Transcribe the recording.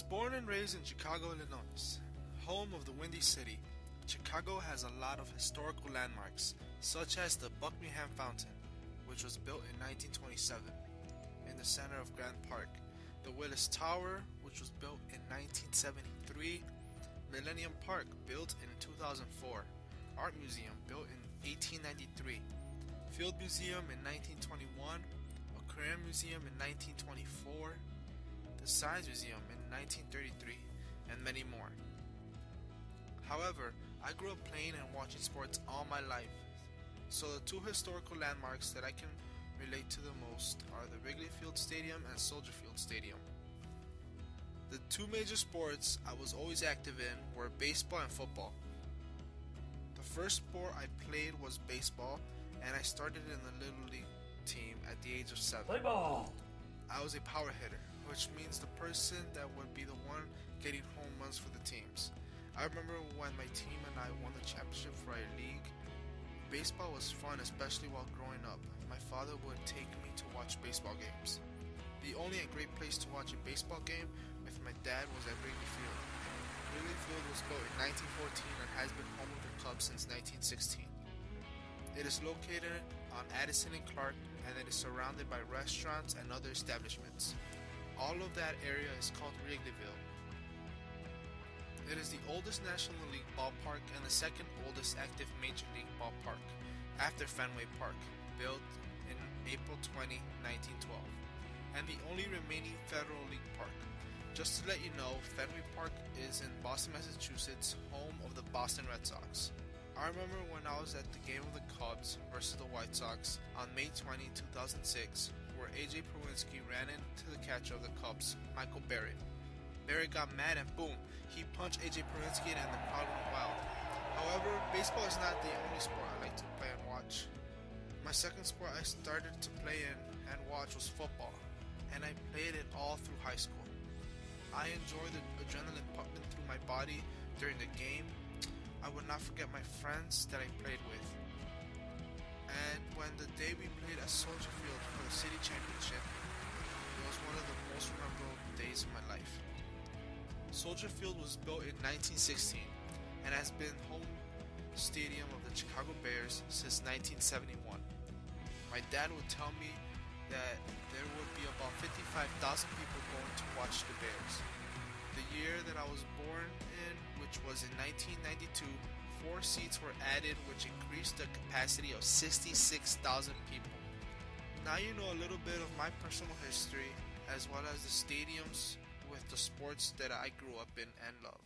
was born and raised in Chicago, Illinois, home of the Windy City. Chicago has a lot of historical landmarks, such as the Buckingham Fountain, which was built in 1927 in the center of Grant Park, the Willis Tower, which was built in 1973, Millennium Park, built in 2004, Art Museum, built in 1893, Field Museum in 1921, Aquarium Museum in 1924, the Science Museum in 1933, and many more. However, I grew up playing and watching sports all my life, so the two historical landmarks that I can relate to the most are the Wrigley Field Stadium and Soldier Field Stadium. The two major sports I was always active in were baseball and football. The first sport I played was baseball, and I started in the Little League team at the age of 7. Play ball! I was a power hitter, which means the person that would be the one getting home runs for the teams. I remember when my team and I won the championship for our league. Baseball was fun, especially while growing up. My father would take me to watch baseball games. The only great place to watch a baseball game with my dad was at Wrigley Field. Wrigley Field was built in 1914 and has been home of the Cubs since 1916. It is located on Addison and Clark, and it is surrounded by restaurants and other establishments. All of that area is called Wrigleyville. It is the oldest National League ballpark and the second oldest active Major League ballpark, after Fenway Park, built in April 20, 1912, and the only remaining Federal League park. Just to let you know, Fenway Park is in Boston, Massachusetts, home of the Boston Red Sox. I remember when I was at the game of the Cubs versus the White Sox on May 20, 2006, where A.J. Pierzynski ran into the catcher of the Cubs, Michael Barrett. Barrett got mad and boom, he punched A.J. Pierzynski and the crowd went wild. However, baseball is not the only sport I like to play and watch. My second sport I started to play in and watch was football, and I played it all through high school. I enjoyed the adrenaline pumping through my body during the game. I would not forget my friends that I played with. And when the day we played at Soldier Field for the city championship, it was one of the most memorable days of my life. Soldier Field was built in 1916 and has been home stadium of the Chicago Bears since 1971. My dad would tell me that there would be about 55,000 people going to watch the Bears. The year that I was born in, which was in 1992, 4 seats were added, which increased the capacity of 66,000 people. Now you know a little bit of my personal history, as well as the stadiums with the sports that I grew up in and love.